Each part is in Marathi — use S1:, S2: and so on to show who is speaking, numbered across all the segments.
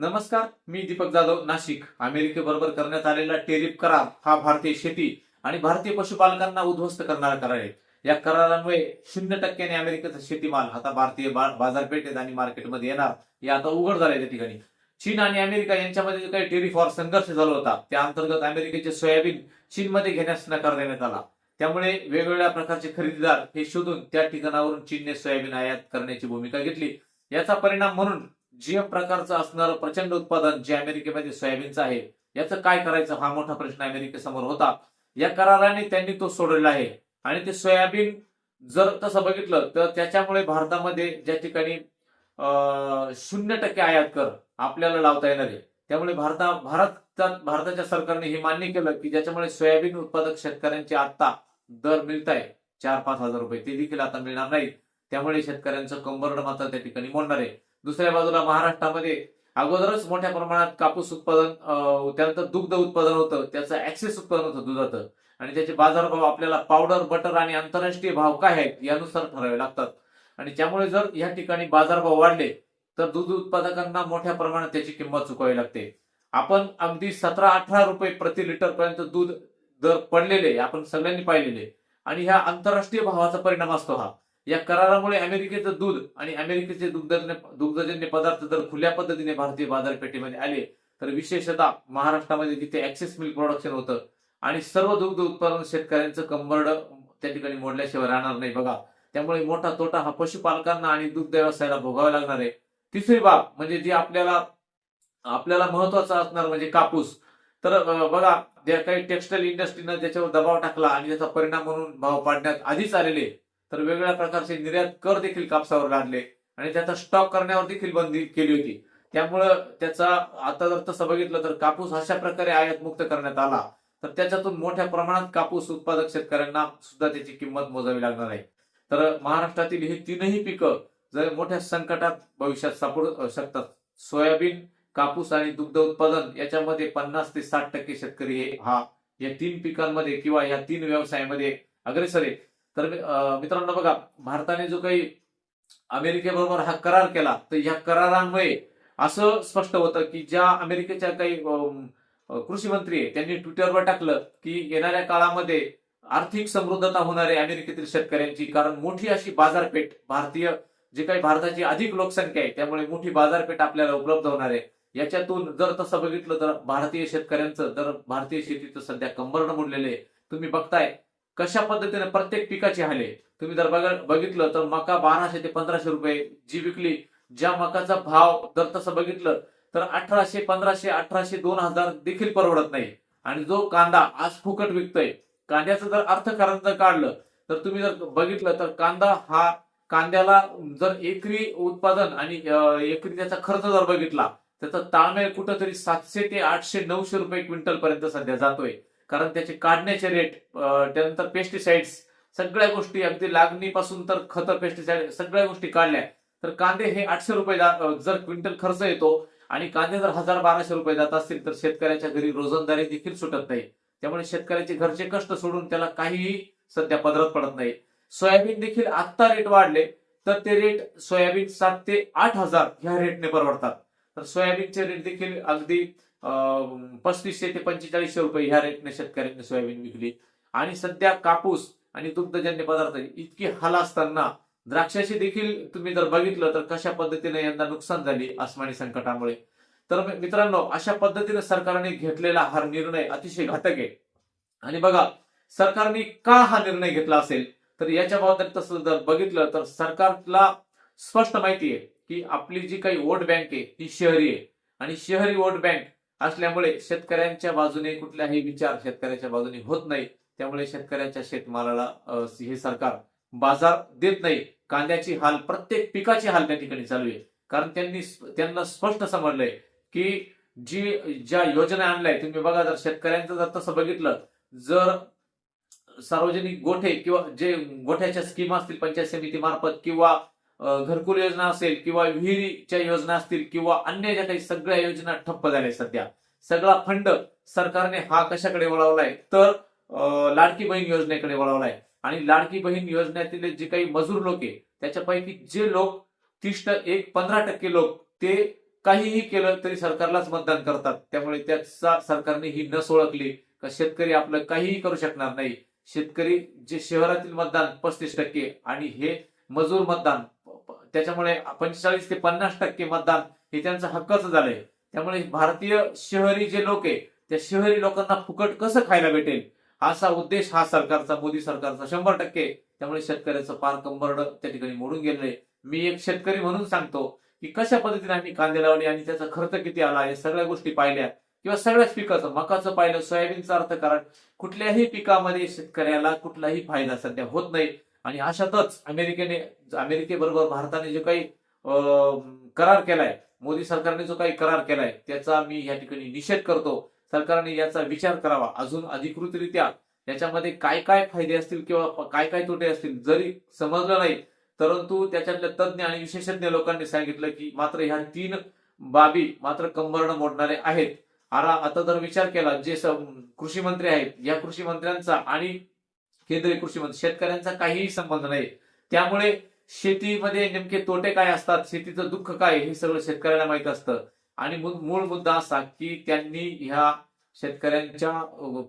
S1: नमस्कार, मी दीपक जाधव, नाशिक. अमेरिकेबरोबर करण्यात आलेला टेरिफ करार हा भारतीय शेती आणि भारतीय पशुपालकांना उद्ध्वस्त करणारा करार आहे. या करारामुळे 0% अमेरिकेचा शेतीमाल आता भारतीय बाजारपेठेत आणि मार्केटमध्ये येणार हे आता उघड झालंय त्या ठिकाणी. चीन आणि अमेरिका यांच्यामध्ये जो काही टेरिफवर संघर्ष झाला होता त्या अंतर्गत अमेरिकेचे सोयाबीन चीनमध्ये घेण्यास नकार देण्यात आला. त्यामुळे वेगवेगळ्या प्रकारचे खरेदीदार हे शोधून त्या ठिकाणावरून चीनने सोयाबीन आयात करण्याची भूमिका घेतली. याचा परिणाम म्हणून जीएम प्रकारचं असणारं प्रचंड उत्पादन जे अमेरिकेमध्ये सोयाबीनचं आहे याचं काय करायचं हा मोठा प्रश्न अमेरिकेसमोर होता. या कराराने त्यांनी तो सोडवला आहे आणि ते सोयाबीन जर तसं बघितलं तर त्याच्यामुळे भारतामध्ये ज्या ठिकाणी 0% आयात कर आपल्याला लावता येणार आहे. त्यामुळे भारताच्या सरकारने हे मान्य केलं की ज्याच्यामुळे सोयाबीन उत्पादक शेतकऱ्यांचे आता दर मिळत आहे 4-5 हजार रुपये ते देखील आता मिळणार नाही. त्यामुळे शेतकऱ्यांचं कंबरड मात्र त्या ठिकाणी मोडणार आहे. दुसऱ्या बाजूला महाराष्ट्रामध्ये अगोदरच मोठ्या प्रमाणात कापूस उत्पादन त्यानंतर दुग्ध उत्पादन होतं, त्याचं ऍक्सेस उत्पादन होतं दुधाचं आणि त्याचे बाजारभाव आपल्याला पावडर बटर आणि आंतरराष्ट्रीय भाव काय आहेत यानुसार ठरावे लागतात. आणि त्यामुळे जर या ठिकाणी बाजारभाव वाढले तर दूध उत्पादकांना मोठ्या प्रमाणात त्याची किंमत चुकवावी लागते. आपण अगदी 17-18 रुपये प्रति लिटर पर्यंत दूध दर पडलेले आपण सगळ्यांनी पाहिलेले आणि ह्या आंतरराष्ट्रीय भावाचा परिणाम असतो हा. या करारामुळे अमेरिकेचं दूध आणि अमेरिकेचे दुग्धजन्य पदार्थ जर खुल्या पद्धतीने भारतीय बाजारपेठेमध्ये आले तर विशेषतः महाराष्ट्रामध्ये जिथे ऍक्सेस मिल्क प्रोडक्शन होतं आणि सर्व दुग्ध उत्पादन शेतकऱ्यांचं कंबरड त्या ठिकाणी मोडल्याशिवाय राहणार नाही बघा. त्यामुळे मोठा तोटा हा पशुपालकांना आणि दुग्ध व्यवसायाला भोगावा लागणार आहे. तिसरी बाब म्हणजे जी आपल्याला आपल्याला महत्वाचं असणार म्हणजे कापूस. तर बघा ज्या काही टेक्सटाईल इंडस्ट्रीनं ज्याच्यावर दबाव टाकला आणि त्याचा परिणाम म्हणून भाव पाडण्यात आधीच आलेले तर वेगवेगळ्या प्रकारचे निर्यात कर देखील कापसावर लादले आणि त्याचा स्टॉक करण्यावर देखील बंदी केली होती. त्यामुळं त्याचा आता जर तसं बघितलं तर कापूस अशा प्रकारे आयात मुक्त करण्यात आला तर त्याच्यातून मोठ्या प्रमाणात कापूस उत्पादक शेतकऱ्यांना सुद्धा त्याची किंमत मोजावी लागणार आहे. तर महाराष्ट्रातील ही तीनही पिकं जर मोठ्या संकटात भविष्यात सापडू शकतात. सोयाबीन, कापूस आणि दुग्ध उत्पादन याच्यामध्ये 50 ते 60% शेतकरी या तीन पिकांमध्ये किंवा या तीन व्यवसायामध्ये अग्रेसर आहे. तर मित्रांनो बघा, भारताने जो काही अमेरिकेबरोबर हा करार केला तर या करारामुळे असं स्पष्ट होतं की ज्या अमेरिकेच्या काही कृषी मंत्री आहे त्यांनी ट्विटरवर टाकलं की येणाऱ्या काळामध्ये आर्थिक समृद्धता होणार आहे अमेरिकेतील शेतकऱ्यांची, कारण मोठी अशी बाजारपेठ जे काही भारताची अधिक लोकसंख्या आहे त्यामुळे मोठी बाजारपेठ आपल्याला उपलब्ध होणार आहे. याच्यातून जर तसं बघितलं तर भारतीय शेतकऱ्यांचं तर भारतीय शेतीचं सध्या कंबरड मोडलेलं आहे. तुम्ही बघताय कशा पद्धतीने प्रत्येक पिकाची हाल आहे. तुम्ही जर बघितलं तर मका 1200 ते 1500 रुपये जी विकली, ज्या मकाचा भाव जर तसं बघितलं तर 1800, 1500, 1800, 2000 देखील परवडत नाही. आणि जो कांदा आज फुकट विकतोय, कांद्याचं जर अर्थकारण जर काढलं तर तुम्ही जर बघितलं तर कांद्याला जर एकरी उत्पादन आणि एकरी त्याचा खर्च जर बघितला त्याचा ताळमेळ कुठंतरी 700 ते 800, 900 रुपये क्विंटल पर्यंत सध्या जातोय. कारण त्याचे काढण्याचे रेट, त्यानंतर पेस्टिसाइड्स, सगळ्या गोष्टी अगदी लागणीपासून तर खतं, पेस्टिसाइड सगळ्या गोष्टी काढल्या तर कांदे हे 800 रुपये जर क्विंटल खर्च येतो आणि कांदे जर 1000-1200 रुपये जात असतील तर शेतकऱ्याच्या घरी रोजंदारी देखील सुटत नाही. त्यामुळे शेतकऱ्याचे घरचे कष्ट सोडून त्याला काहीही सध्या पदरात पडत नाही. सोयाबीन देखील आत्ता रेट वाढले तर ते रेट सोयाबीन 7 ते 8 हजार ह्या रेटने परवडतात. तर सोयाबीनचे रेट देखील अगदी 3500 ते 4500 रुपये ह्या रेटने शेतकऱ्यांनी सोयाबीन विकली. आणि सध्या कापूस आणि दुग्धजन्य पदार्थ इतकी हाल असताना द्राक्षाची देखील तुम्ही जर बघितलं तर कशा पद्धतीने यंदा नुकसान झाली अस्मानी संकटामुळे. तर मित्रांनो, अशा पद्धतीने सरकारने घेतलेला हा निर्णय अतिशय घातक आहे. आणि बघा, सरकारने का हा निर्णय घेतला असेल तर याच्या बाबतीत तसं जर बघितलं तर सरकारला स्पष्ट माहिती आहे की आपली जी काही वोट बँक आहे ती शहरी आहे आणि शहरी वोट बँक असल्यामुळे शेतकऱ्यांच्या बाजूने कुठलाही विचार शेतकऱ्याच्या बाजूने होत नाही. त्यामुळे शेतकऱ्याच्या शेतमालाला हे सरकार बाजार देत नाही. कांद्याची हाल, प्रत्येक पिकाची हाल त्या ठिकाणी चालू आहे. कारण त्यांना स्पष्ट समजलंय की ज्या योजना आणल्या तुम्ही बघा, जर शेतकऱ्यांचं जर तसं बघितलं, जर सार्वजनिक गोठे किंवा जे गोठ्याच्या स्कीम असतील पंचायत समिती मार्फत किंवा घरकुल योजना असेल किंवा विहिरीच्या योजना असतील किंवा अन्य ज्या काही सगळ्या योजना ठप्प झाल्या. सध्या सगळा फंड सरकारने हा कशाकडे वळवलाय तर लाडकी बहीण योजनेकडे वळवलाय. आणि लाडकी बहीण योजनेतील जे काही मजूर लोक आहे त्याच्यापैकी जे लोक 15% लोक ते काहीही केलं तरी सरकारलाच मतदान करतात. त्यामुळे त्याचा सरकारने ही नस ओळखली का शेतकरी आपलं काहीही करू शकणार नाही. शेतकरी जे शहरातील मतदान 35% आणि हे मजूर मतदान त्याच्यामुळे 45 ते 50% मतदान हे त्यांचा हक्कच झालंय. त्यामुळे भारतीय शहरी जे लोक आहे त्या शहरी लोकांना फुकट कसं खायला भेटेल असा उद्देश हा सरकारचा, मोदी सरकारचा 100%. त्यामुळे शेतकऱ्याचं पार कंबरड त्या ठिकाणी मोडून गेलंय. मी एक शेतकरी म्हणून सांगतो की कशा पद्धतीने आम्ही कांदे लावले आणि त्याचा खर्च किती आला या सगळ्या गोष्टी पाहिल्या, किंवा सगळ्याच पिकाचं, मकाचं पाहिलं, सोयाबीनचं अर्थकारण, कुठल्याही पिकामध्ये शेतकऱ्याला कुठलाही फायदा सध्या होत नाही. आणि अशातच अमेरिकेबरोबर भारताने जो काही करार केलाय, मोदी सरकारने जो काही करार केलाय त्याचा मी या ठिकाणी निषेध करतो. सरकारने याचा विचार करावा अजून अधिकृतरित्या. याच्यामध्ये काय काय फायदे असतील किंवा काय काय तोटे असतील जरी समजलं नाही, परंतु त्याच्यातल्या तज्ज्ञ आणि विशेषज्ञ लोकांनी सांगितलं की मात्र ह्या 3 बाबी मात्र कंबरड मोडणारे आहेत. आता जर विचार केला, जे कृषी मंत्री आहेत या कृषी मंत्र्यांचा आणि केंद्रीय कृषी मंत्री शेतकऱ्यांचा काहीही संबंध नाही. त्यामुळे शेतीमध्ये नेमके तोटे काय असतात, शेतीचं दुःख काय हे सगळं शेतकऱ्याला माहित असतं. आणि मूळ मुद्दा असा की त्यांनी ह्या शेतकऱ्यांच्या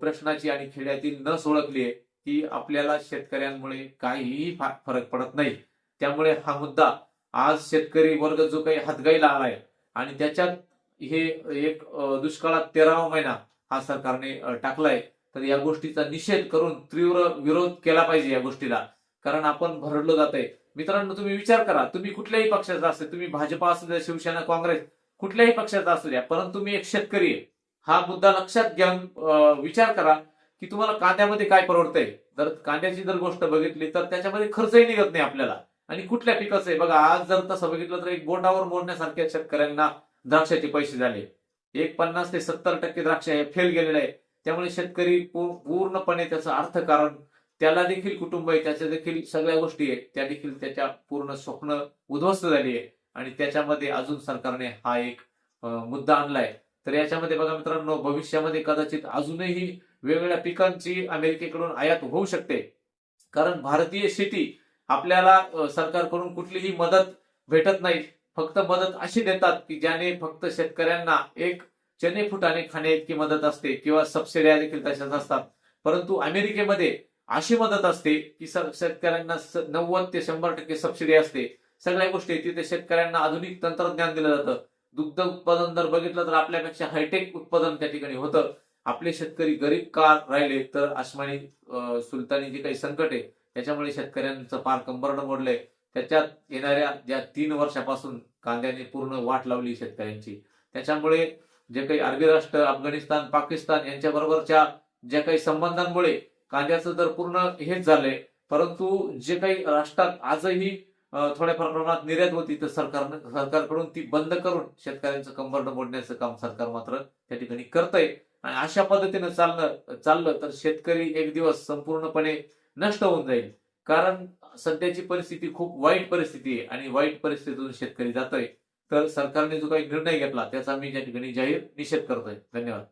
S1: प्रश्नाची आणि खेड्यातील नस ओळखली आहे की आपल्याला शेतकऱ्यांमुळे काहीही फरक पडत नाही. त्यामुळे हा मुद्दा आज शेतकरी वर्ग जो काही हातगाईला आलाय आणि त्याच्यात हे एक दुष्काळात 13वा महिना हा सरकारने टाकलाय, तर या गोष्टीचा निषेध करून तीव्र विरोध केला पाहिजे या गोष्टीला. कारण आपण भरडलो जातंय. मित्रांनो, तुम्ही विचार करा, तुम्ही कुठल्याही पक्षाचा असेल, तुम्ही भाजपा असू द्या, शिवसेना, काँग्रेस, कुठल्याही पक्षाचा असू द्या, परंतु मी एक शेतकरी आहे. हा मुद्दा लक्षात घेऊन विचार करा की तुम्हाला कांद्यामध्ये काय परवडतंय. जर कांद्याची जर गोष्ट बघितली तर त्याच्यामध्ये खर्चही निघत नाही आपल्याला. आणि कुठल्या पिकाचं आहे बघा, आज जर तसं बघितलं तर एक बोटावर मोडण्यासारख्या शेतकऱ्यांना द्राक्षाचे पैसे झाले. एक 50 ते 70% द्राक्ष हे फेल गेलेले आहे. त्यामुळे शेतकरी पूर्णपणे त्याचं अर्थकारण, त्याला देखील कुटुंब आहे, त्याच्या देखील सगळ्या गोष्टी आहेत, त्या देखील त्याच्या पूर्ण स्वप्न उद्ध्वस्त झाली आहे. आणि त्याच्यामध्ये अजून सरकारने हा एक मुद्दा आणलाय. तर याच्यामध्ये बघा मित्रांनो, भविष्यामध्ये कदाचित अजूनही वेगवेगळ्या पिकांची अमेरिकेकडून आयात होऊ शकते. कारण भारतीय शेती आपल्याला सरकारकडून कुठलीही मदत भेटत नाही. फक्त मदत अशी देतात की ज्याने फक्त शेतकऱ्यांना एक चणे फुटाणे खाण्याइतकी मदत असते, किंवा सबसिड्या देखील तशाच असतात. परंतु अमेरिकेमध्ये अशी मदत असते की शेतकऱ्यांना 90 ते 100% सबसिडी असते. सगळ्या गोष्टी तिथे शेतकऱ्यांना आधुनिक तंत्रज्ञान दिलं जातं. दुग्ध उत्पादन जर बघितलं तर आपल्यापेक्षा हायटेक उत्पादन त्या ठिकाणी होतं. आपले शेतकरी गरीब का राहिले तर आसमानी सुलतानी जे काही संकट आहे त्याच्यामुळे शेतकऱ्यांचं पार कंबरड मोडलंय. त्याच्यात येणाऱ्या ज्या 3 वर्षापासून कांद्याने पूर्ण वाट लावली शेतकऱ्यांची. त्याच्यामुळे जे काही अरबी राष्ट्र, अफगाणिस्तान, पाकिस्तान यांच्या बरोबरच्या ज्या काही संबंधांमुळे कांद्याचं तर पूर्ण हेच झालंय. परंतु जे काही राष्ट्रात आजही थोड्याफार प्रमाणात निर्यात होती, तर सरकारकडून ती बंद करून शेतकऱ्यांचं कंबरड मोडण्याचं काम सरकार मात्र त्या ठिकाणी करतंय. आणि अशा पद्धतीनं चाललं तर शेतकरी एक दिवस संपूर्णपणे नष्ट होऊन जाईल. कारण सध्याची परिस्थिती खूप वाईट परिस्थिती आहे आणि वाईट परिस्थितीतून शेतकरी जातोय. तर सरकारने जो काही निर्णय घेतला त्याचा मी या ठिकाणी जाहीर निषेध करतोय. धन्यवाद.